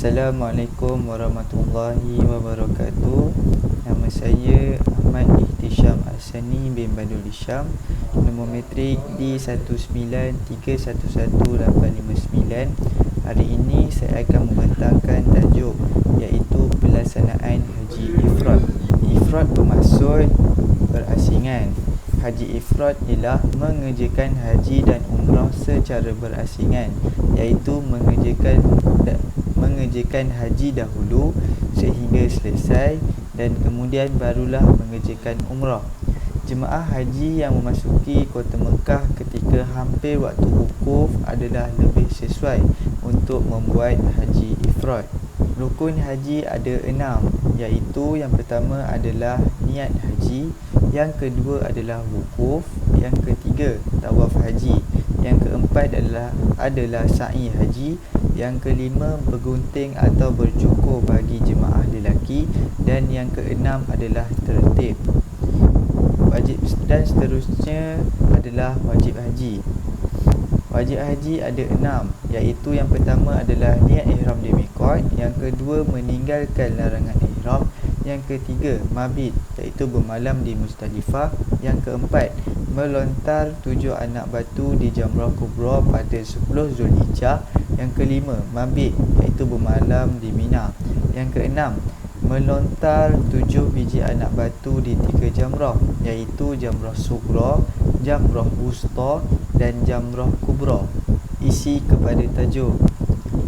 Assalamualaikum warahmatullahi wabarakatuh. Nama saya Ahmad Ihtisham Al-Sani bin Badul Hisham. Nombor metrik D193111859. Hari ini saya akan membentangkan tajuk iaitu pelaksanaan Haji Ifrad. Ifrad bermaksud berasingan. Haji Ifrad ialah mengerjakan haji dan umrah secara berasingan, iaitu mengerjakan haji dahulu sehingga selesai dan kemudian barulah mengerjakan umrah. Jemaah haji yang memasuki kota Mekah ketika hampir waktu wukuf adalah lebih sesuai untuk membuat haji ifrad. Rukun haji ada 6, iaitu yang pertama adalah niat haji, yang kedua adalah wukuf, yang ketiga tawaf haji, yang keempat adalah sa'i haji, yang kelima bergunting atau bercukur bagi jemaah lelaki, dan yang keenam adalah tertib. Wajib dan seterusnya adalah wajib haji. Wajib haji ada 6, iaitu yang pertama adalah niat ihram di miqat, yang kedua meninggalkan larangan ihram, yang ketiga mabit iaitu bermalam di Muzdalifah, yang keempat melontar 7 anak batu di Jamrah Kubra pada 10 Zulhijjah, yang kelima mabit iaitu bermalam di Mina, yang keenam melontar 7 biji anak batu di 3 jamrah iaitu Jamrah Sughra, Jamrah Wusta dan Jamrah Kubra. Isi kepada tajuk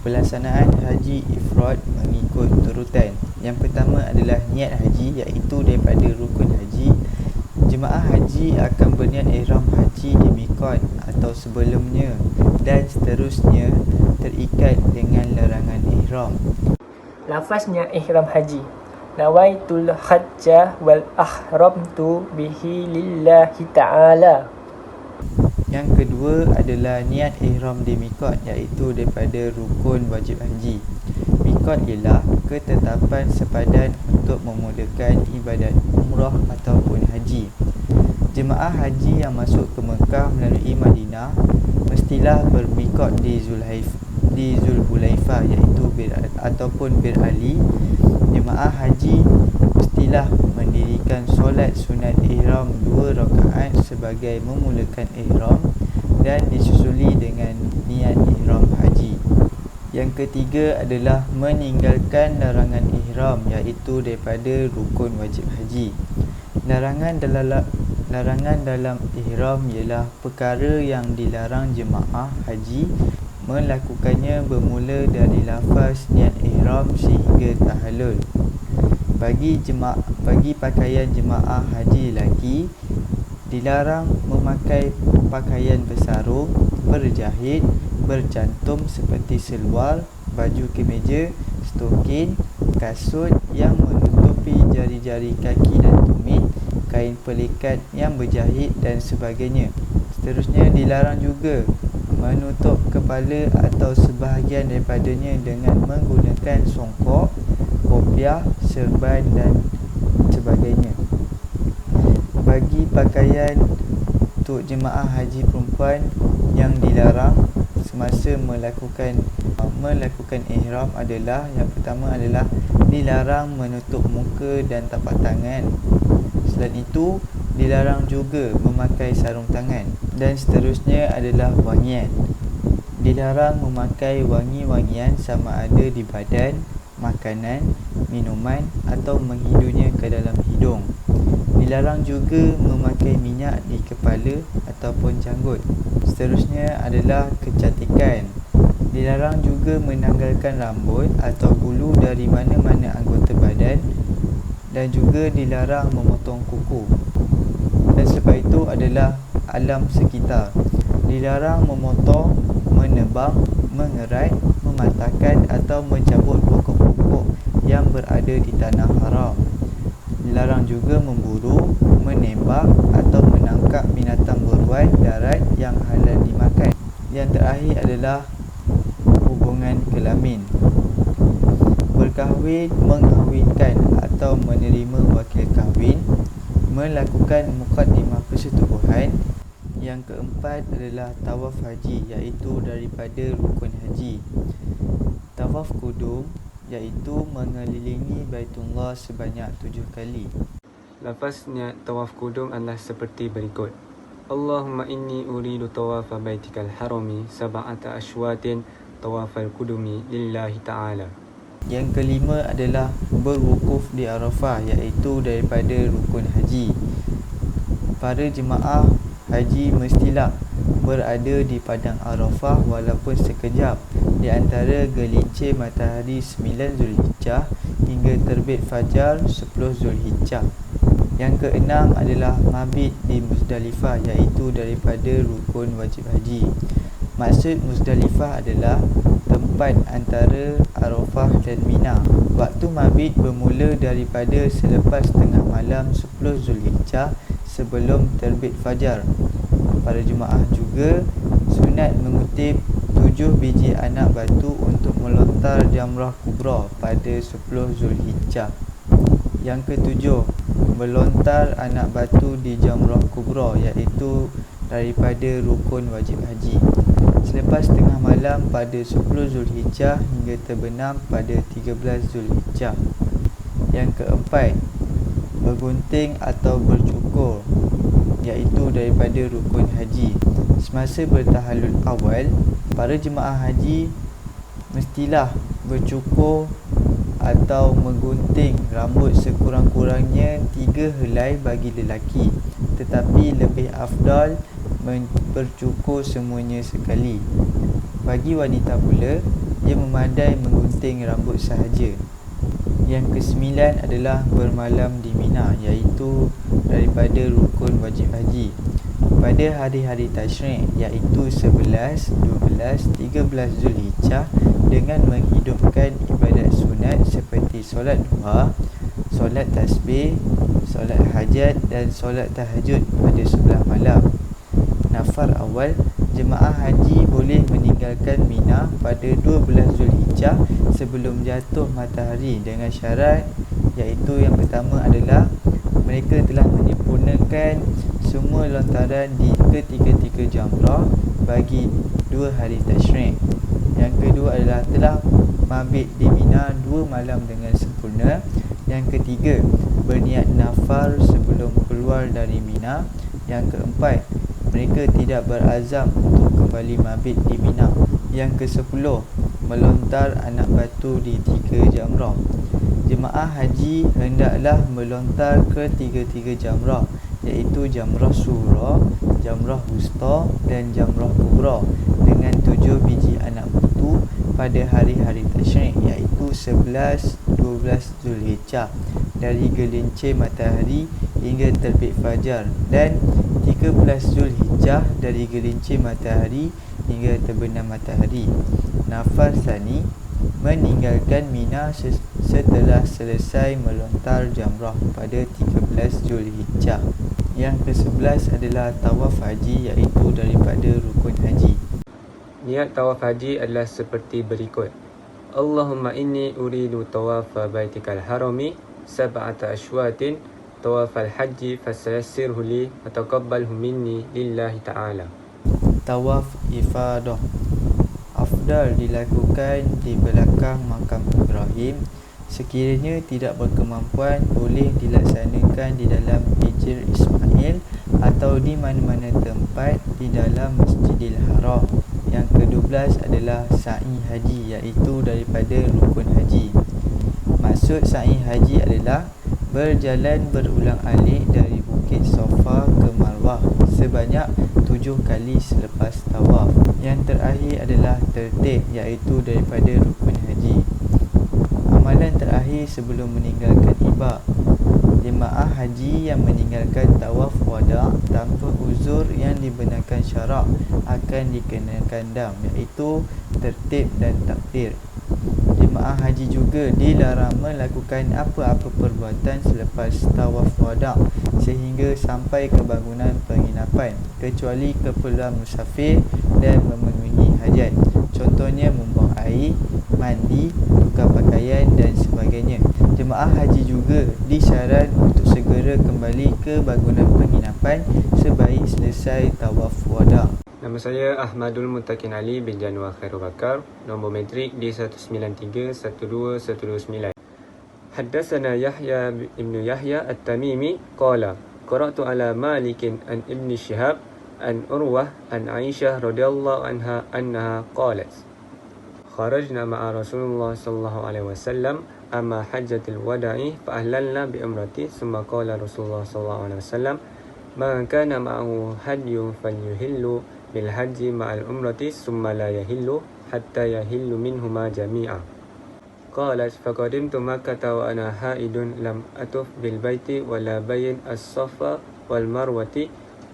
pelaksanaan haji ifrad mengikut turutan. Yang pertama adalah niat haji, iaitu daripada rukun haji. Jemaah haji akan berniat ihram haji di miqat atau sebelumnya dan seterusnya terikat dengan larangan ihram. Lafaznya ihram haji. Nawaitul hajjah wal ahramtu bihi lillahi ta'ala. Yang kedua adalah niat ihram di miqat, iaitu daripada rukun wajib haji. Miqat ialah ketetapan sepadan untuk memulakan ibadat umrah ataupun haji. Jemaah haji yang masuk ke Mekah melalui Madinah mestilah bermiqat di Zulhulaifah iaitu ataupun Bir Ali. Jemaah haji mestilah mendirikan solat sunat ihram 2 rakaat sebagai memulakan ihram dan disusuli dengan niat ihram haji. Yang ketiga adalah meninggalkan larangan ihram, iaitu daripada rukun wajib haji. Larangan dalam ihram ialah perkara yang dilarang jemaah haji melakukannya bermula dari lafaz niat ihram sehingga tahallul. Bagi pakaian jemaah haji lelaki, dilarang memakai pakaian bersarung, berjahit, bercantum seperti seluar, baju kemeja, stokin, kasut yang menutupi jari-jari kaki dan tumit, kain pelikat yang berjahit dan sebagainya. Seterusnya dilarang juga menutup kepala atau sebahagian daripadanya dengan menggunakan songkok, kopiah, serban dan sebagainya. Bagi pakaian untuk jemaah haji perempuan yang dilarang semasa melakukan ihram adalah yang pertama adalah dilarang menutup muka dan tapak tangan. Selain itu, dilarang juga memakai sarung tangan. Dan seterusnya adalah wangian. Dilarang memakai wangi-wangian sama ada di badan, makanan, minuman atau menghidunya ke dalam hidung. Dilarang juga memakai minyak di kepala ataupun janggut. Seterusnya adalah kecantikan. Dilarang juga menanggalkan rambut atau bulu dari mana-mana anggota badan dan juga dilarang memotong kuku. Dan selepas itu adalah alam sekitar. Dilarang memotong, menebang, mengerat, mematahkan atau mencabut pokok-pokok yang berada di tanah haram. Dilarang juga memburu, menembak atau menangkap binatang buruan darat yang halal dimakan. Yang terakhir adalah hubungan kelamin. Berkahwin, mengahwinkan atau menerima wakil kahwin, melakukan muqaddimah persetubuhan, Yang keempat adalah tawaf haji, iaitu daripada rukun haji. Tawaf kudum iaitu mengelilingi Baitullah sebanyak 7 kali. Lafaz niat tawaf kudum adalah seperti berikut. Allahumma inni uridu tawafa baitikal harami sab'ata ashwatin tawafal kudumi lillahi ta'ala. Yang kelima adalah berwukuf di Arafah, iaitu daripada rukun haji. Para jemaah haji mestilah berada di padang Arafah walaupun sekejap di antara gelincir matahari 9 Zulhijjah hingga terbit fajar 10 Zulhijjah. Yang keenam adalah mabit di Muzdalifah, iaitu daripada rukun wajib haji. Maksud Muzdalifah adalah tempat antara Arafah dan Mina. Waktu mabit bermula daripada selepas tengah malam 10 Zulhijjah sebelum terbit fajar. Para jemaah juga sunat mengutip 7 biji anak batu untuk melontar jamrah kubra pada 10 Zulhijjah. Yang ketujuh, melontar anak batu di jamrah kubra, iaitu daripada rukun wajib haji. Selepas tengah malam pada 10 Zulhijjah hingga terbenam pada 13 Zulhijjah. Yang keempat, bergunting atau bercukur, iaitu daripada rukun haji. Semasa bertahallul awal, para jemaah haji mestilah bercukur atau menggunting rambut sekurang-kurangnya 3 helai bagi lelaki, tetapi lebih afdal bercukur semuanya sekali. Bagi wanita pula, ia memadai menggunting rambut sahaja. Yang kesembilan adalah bermalam di Mina, iaitu daripada rukun wajib haji. Pada hari-hari tasyrik, iaitu 11, 12, 13 Zulhijjah, dengan menghidupkan ibadat sunat seperti solat duha, solat tasbih, solat hajat dan solat tahajud pada sebelah malam. Nafar awal, jemaah haji boleh meninggalkan Mina pada 12 Zulhijjah sebelum jatuh matahari dengan syarat, iaitu yang pertama adalah mereka telah menyempurnakan semua lontaran di ketiga-tiga jamrah bagi 2 hari tasyrik. Yang kedua adalah telah mabit di Mina 2 malam dengan sempurna. Yang ketiga, berniat nafar sebelum keluar dari Mina. Yang keempat, mereka tidak berazam untuk kembali mabit di Mina. Yang ke-10, melontar anak batu di 3 jamrah. Jemaah haji hendaklah melontar ke 3 jamrah, iaitu jamrah sughra, jamrah wusta dan jamrah kubra dengan 7 biji anak batu pada hari-hari tasyrik, iaitu 11, 12 Zulhijjah dari gelincir matahari hingga terbit fajar, dan 13 Zulhijjah dari gelincir matahari hingga terbenam matahari. Nafar Sani, meninggalkan Mina setelah selesai melontar jamrah pada 13 Zulhijjah. Yang ke-11 adalah tawaf haji, iaitu daripada rukun haji. Niat tawaf haji adalah seperti berikut. Allahumma inni uridu tawafa baitikal harami sab'ata ashwatin tawafal haji fasayassirhu li wa taqabbalhu minni lillahi ta'ala. Tawaf ifadah afdal dilakukan di belakang makam Ibrahim. Sekiranya tidak berkemampuan, boleh dilaksanakan di dalam Hijr Ismail atau di mana-mana tempat di dalam Masjidil Haram. Yang ke-12 adalah sa'i haji, iaitu daripada rukun haji. Maksud sa'i haji adalah berjalan berulang-alik dari Bukit Safa ke Marwah sebanyak 7 kali selepas tawaf. Yang terakhir adalah tertib, iaitu daripada rukun haji. Amalan terakhir sebelum meninggalkan ibad. Jemaah haji yang meninggalkan tawaf wada' tanpa uzur yang dibenarkan syarak akan dikenakan dam, iaitu tertib dan takbir. Jemaah haji juga dilarang melakukan apa-apa perbuatan selepas tawaf wada' sehingga sampai ke bangunan penginapan, kecuali keperluan musafir dan memenuhi hajat. Contohnya membuang air air, mandi, tukar pakaian dan sebagainya. Jemaah haji juga disyarat untuk segera kembali ke bangunan penginapan sebaik selesai tawaf wada. Nama saya Ahmadul Muttaqin Ali bin Januar Khairul Bakar, nombor metrik D193-12129. Haddatsana Yahya ibn Yahya At-Tamimi qala qara'tu ala Malikin an Ibn Shihab an Urwah an Aisyah radhiyallahu anha annaha qalat kharajna ma'a Rasulullah sallallahu alaihi wasallam amma hajjatil wada'i fa ahlalna bi umrati thumma qala Rasulullah sallallahu alaihi wasallam man kana ma'ahu hadyun falyuhillu bil hajji ma'al umrati thumma la yahillu hatta yahillu minhuma jami'a. Qalat faqadimtu Makkah wa ana haidun lam atuf bil baiti wala bayin as-safa wal marwati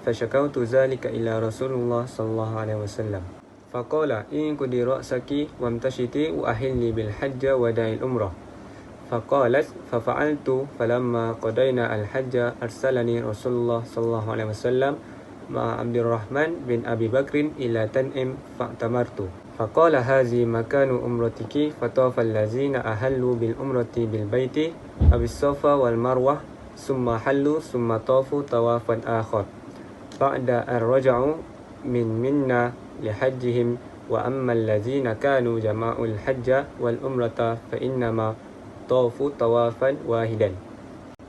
fashakawtu zalika ila Rasulullah sallallahu alaihi wasallam. Faqala in qudi ra'saki wamtashiti wa ahilli bil hajja wa da'il umrah. Faqalat fafa'altu falamma qadayna al hajja arsalani Rasulullah sallallahu alaihi wasallam ma'a Abdurrahman bin Abi Bakrin ila Tan'im fa'tamartu. Faqala hazi makanu umratiki fatafa allazina ahallu bil umrati bil baiti abis safa wal marwah summa hallu summa tafu tawafan akhar ba'da ar-raja'u min minna li hajjihim wa amma allazina kanu jama'ul hajja wal umrata fa innama tafu tawafan wahidan.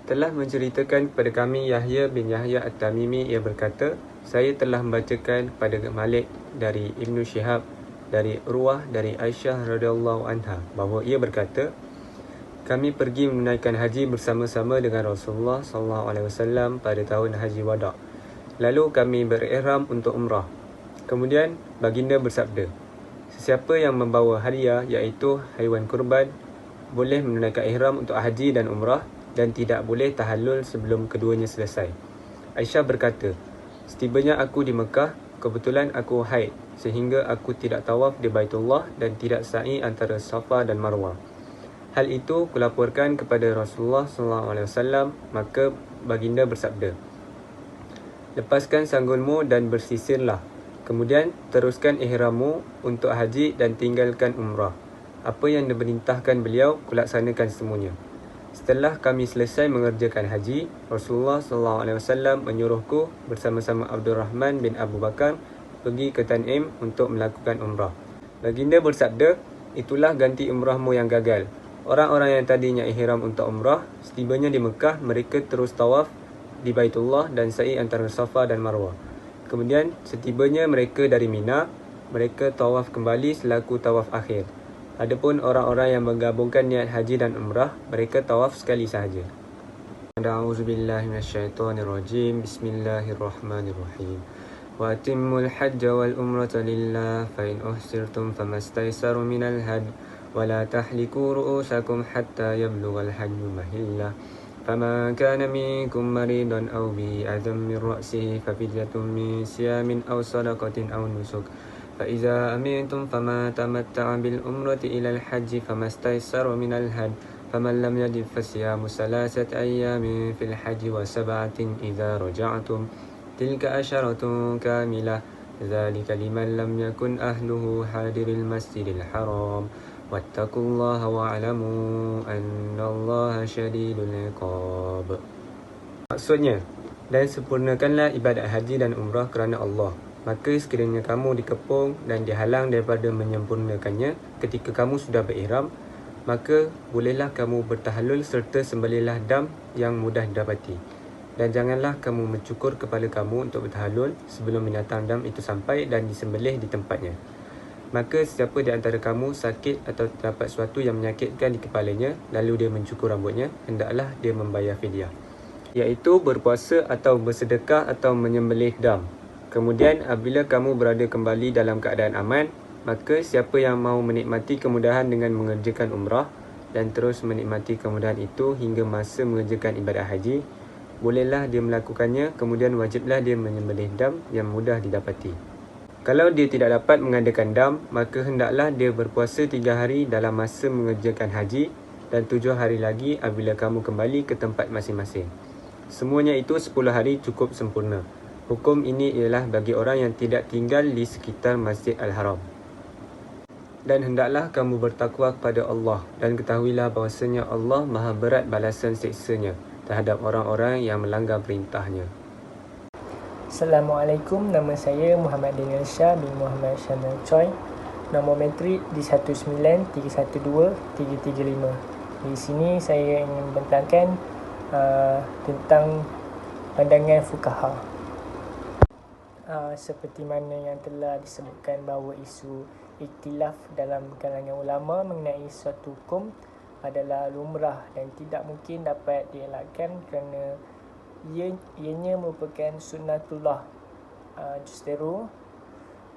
Telah menceritakan kepada kami Yahya bin Yahya At-Tamimi, ia berkata, saya telah membacakan kepada Malik dari Ibn Shihab dari Urwah dari Aisyah radhiyallahu anha bahawa ia berkata, kami pergi menunaikan haji bersama-sama dengan Rasulullah sallallahu alaihi wasallam pada tahun Haji Wada. Lalu kami berihram untuk umrah. Kemudian baginda bersabda, sesiapa yang membawa hadiah iaitu haiwan kurban boleh menunaikan ihram untuk haji dan umrah dan tidak boleh tahallul sebelum keduanya selesai. Aisyah berkata, setibanya aku di Mekah, kebetulan aku haid sehingga aku tidak tawaf di Baitullah dan tidak sa'i antara Safa dan Marwah. Hal itu kulaporkan kepada Rasulullah SAW, maka baginda bersabda, lepaskan sanggulmu dan bersisirlah. Kemudian teruskan ihrammu untuk haji dan tinggalkan umrah. Apa yang diperintahkan beliau, kulaksanakan semuanya. Setelah kami selesai mengerjakan haji, Rasulullah SAW menyuruhku bersama-sama Abdurrahman bin Abu Bakar pergi ke Tan'im untuk melakukan umrah. Baginda bersabda, itulah ganti umrahmu yang gagal. Orang-orang yang tadinya ihram untuk umrah, setibanya di Mekah, mereka terus tawaf di Baitullah dan sa'i antara Safa dan Marwah. Kemudian setibanya mereka dari Mina, mereka tawaf kembali selaku tawaf akhir. Adapun orang-orang yang menggabungkan niat haji dan umrah, mereka tawaf sekali sahaja. A'udzubillahi minasyaitonirrajim. Bismillahirrahmanirrahim. Wa atimmul hajja wal umrata lillah fa in uhsirtum famastaysaru minal had wa la tahliku ru'usakum hatta yablughal hajju mahillah. فمن كان منكم مريضا أو به أذى من رأسه ففدية من صيام أو صدقة أو نسك فإذا أمنتم فما تمتع بالعمرة إلى الحج فما استيسر من الهدي فمن لم يجد فصيام 3 أيام في الحج و7 إذا رجعتم تلك عشرة كاملة ذلك لمن لم يكن أهله حاضر المسجد الحرام واتقوا الله واعلموا أن الله شديد العقاب. Maksudnya, dan sempurnakanlah ibadat haji dan umrah kerana Allah. Maka sekiranya kamu dikepung dan dihalang daripada menyempurnakannya ketika kamu sudah berihram, maka bolehlah kamu bertahallul serta sembelihlah dam yang mudah didapati. Dan janganlah kamu mencukur kepala kamu untuk bertahallul sebelum binatang dam itu sampai dan disembelih di tempatnya. Maka sesiapa di antara kamu sakit atau terdapat sesuatu yang menyakitkan di kepalanya, lalu dia mencukur rambutnya, hendaklah dia membayar fidyah, iaitu berpuasa atau bersedekah atau menyembelih dam. Kemudian apabila kamu berada kembali dalam keadaan aman, maka siapa yang mahu menikmati kemudahan dengan mengerjakan umrah dan terus menikmati kemudahan itu hingga masa mengerjakan ibadat haji, bolehlah dia melakukannya, kemudian wajiblah dia menyembelih dam yang mudah didapati. Kalau dia tidak dapat mengadakan dam, maka hendaklah dia berpuasa 3 hari dalam masa mengerjakan haji dan 7 hari lagi apabila kamu kembali ke tempat masing-masing. Semuanya itu 10 hari cukup sempurna. Hukum ini ialah bagi orang yang tidak tinggal di sekitar Masjid Al-Haram. Dan hendaklah kamu bertakwa kepada Allah, dan ketahuilah bahawasanya Allah maha berat balasan siksanya terhadap orang-orang yang melanggar perintahnya. Assalamualaikum, nama saya Muhammad Daniel Shah bin Muhammad Shamil Choi. Nombor metrik di 19312-335. Di sini saya ingin membentangkan tentang pandangan fuqaha. Seperti mana yang telah disebutkan bahawa isu ikhtilaf dalam kalangan ulama mengenai suatu hukum adalah lumrah dan tidak mungkin dapat dielakkan kerana ianya merupakan sunnatullah. Justeru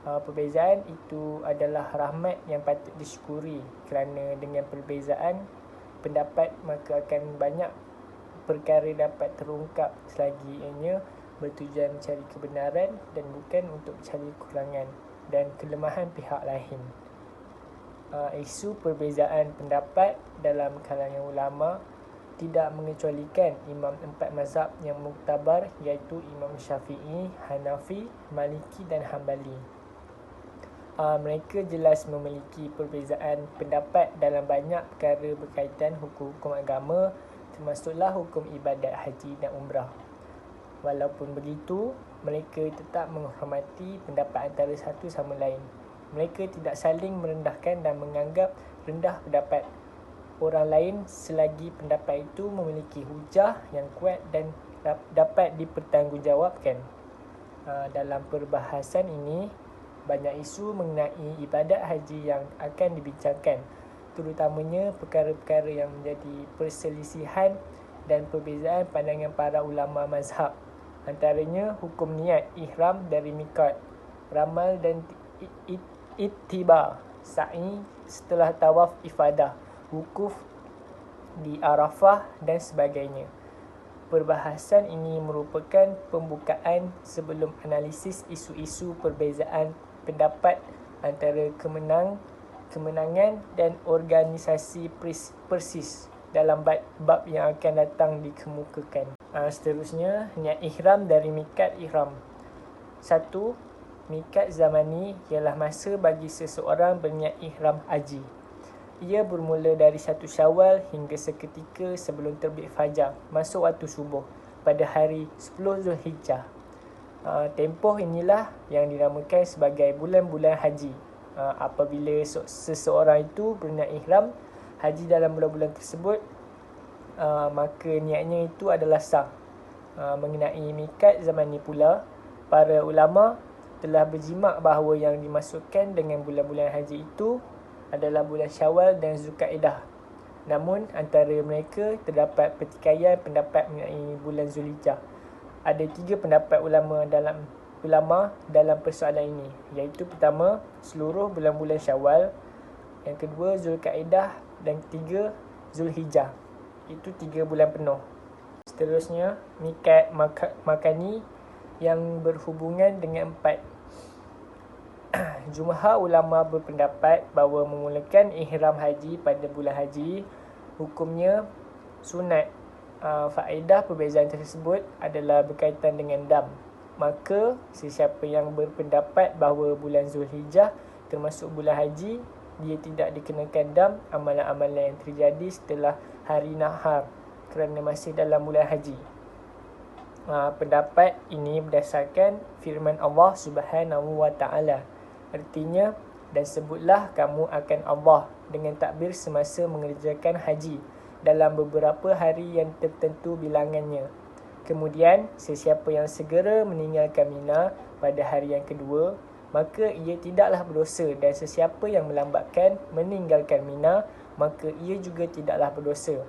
perbezaan itu adalah rahmat yang patut disyukuri, kerana dengan perbezaan pendapat maka akan banyak perkara dapat terungkap selagi ianya bertujuan mencari kebenaran dan bukan untuk mencari kekurangan dan kelemahan pihak lain. Isu perbezaan pendapat dalam kalangan ulama tidak mengecualikan imam 4 mazhab yang muktabar, iaitu Imam Syafi'i, Hanafi, Maliki dan Hambali. Mereka jelas memiliki perbezaan pendapat dalam banyak perkara berkaitan hukum-hukum agama, termasuklah hukum ibadat haji dan umrah. Walaupun begitu, mereka tetap menghormati pendapat antara satu sama lain. Mereka tidak saling merendahkan dan menganggap rendah pendapat orang lain selagi pendapat itu memiliki hujah yang kuat dan dapat dipertanggungjawabkan. Dalam perbahasan ini, banyak isu mengenai ibadat haji yang akan dibincangkan, terutamanya perkara-perkara yang menjadi perselisihan dan perbezaan pandangan para ulama mazhab. Antaranya hukum niat ihram dari miqat, ramal dan ittiba, sa'i setelah tawaf ifadah, wukuf di Arafah dan sebagainya. Perbahasan ini merupakan pembukaan sebelum analisis isu-isu perbezaan pendapat antara kemenangan dan organisasi persis dalam bab yang akan datang dikemukakan. Seterusnya, niat ihram dari miqat ihram. 1. Miqat zamani ialah masa bagi seseorang berniat ihram haji. Ia bermula dari 1 Syawal hingga seketika sebelum terbit fajar, masuk waktu subuh pada hari 10 Zulhijjah. Tempoh inilah yang dinamakan sebagai bulan-bulan haji. Apabila seseorang itu berniat ihram haji dalam bulan-bulan tersebut, maka niatnya itu adalah sah. Mengenai miqat zaman ini pula, para ulama telah berjimak bahawa yang dimaksudkan dengan bulan-bulan haji itu adalah bulan Syawal dan Zulkaidah. Namun antara mereka terdapat pertikaian pendapat mengenai bulan Zulhijjah. Ada 3 pendapat ulama dalam persoalan ini, iaitu pertama, seluruh bulan-bulan Syawal, yang kedua Zulkaidah, dan ketiga Zulhijjah. Itu 3 bulan penuh. Seterusnya, miqat makani yang berhubungan dengan 4. Jumhur ulama berpendapat bahawa memulakan ihram haji pada bulan haji hukumnya sunat. Faedah perbezaan tersebut adalah berkaitan dengan dam. Maka sesiapa yang berpendapat bahawa bulan Zulhijjah termasuk bulan haji, dia tidak dikenakan dam amalan-amalan yang terjadi setelah hari nahar kerana masih dalam bulan haji. Pendapat ini berdasarkan firman Allah Subhanahu wa ta'ala. Artinya, dan sebutlah kamu akan Allah dengan takbir semasa mengerjakan haji dalam beberapa hari yang tertentu bilangannya. Kemudian, sesiapa yang segera meninggalkan Mina pada hari yang kedua, maka ia tidaklah berdosa, dan sesiapa yang melambatkan meninggalkan Mina, maka ia juga tidaklah berdosa.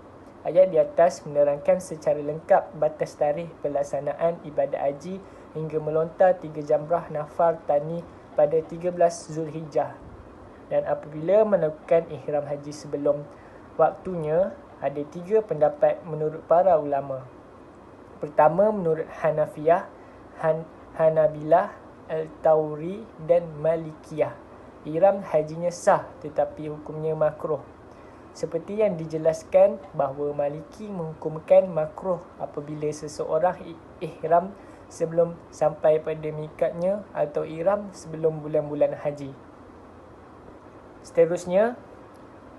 Ayat di atas menerangkan secara lengkap batas tarikh pelaksanaan ibadat haji hingga melontar 3 jamrah nafar tani pada 13 Zulhijjah. Dan apabila melakukan ihram haji sebelum waktunya, ada 3 pendapat menurut para ulama. Pertama, menurut Hanafiyah, Hanabilah, Al-Tawri dan Malikiyah, ihram hajinya sah tetapi hukumnya makruh. Seperti yang dijelaskan bahawa Maliki menghukumkan makruh apabila seseorang ihram sebelum sampai pada mikatnya atau ihram sebelum bulan-bulan haji. Seterusnya,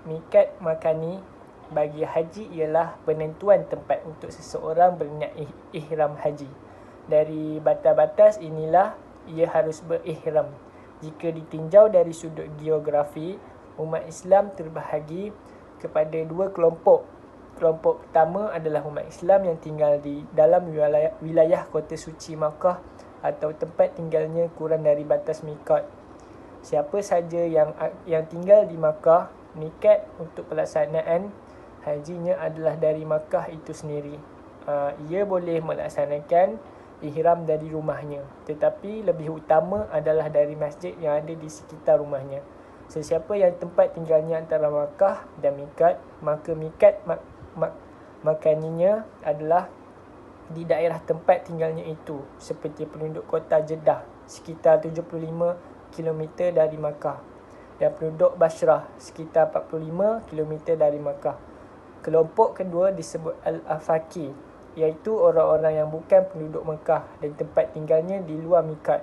mikat makani bagi haji ialah penentuan tempat untuk seseorang berniat ihram haji. Dari batas-batas inilah ia harus berihram. Jika ditinjau dari sudut geografi, umat Islam terbahagi kepada dua kelompok. Kelompok pertama adalah umat Islam yang tinggal di dalam wilayah kota suci Makkah atau tempat tinggalnya kurang dari batas mikat. Siapa saja yang tinggal di Makkah, mikat untuk pelaksanaan hajinya adalah dari Makkah itu sendiri. Ia boleh melaksanakan ihram dari rumahnya, tetapi lebih utama adalah dari masjid yang ada di sekitar rumahnya. Sesiapa yang tempat tinggalnya antara Makkah dan mikat, maka mikat makaninya adalah di daerah tempat tinggalnya itu, seperti penduduk kota Jeddah sekitar 75 km dari Makkah dan penduduk Basrah sekitar 45 km dari Makkah. Kelompok kedua disebut Al-Afaki, iaitu orang-orang yang bukan penduduk Mekah dan tempat tinggalnya di luar mikat.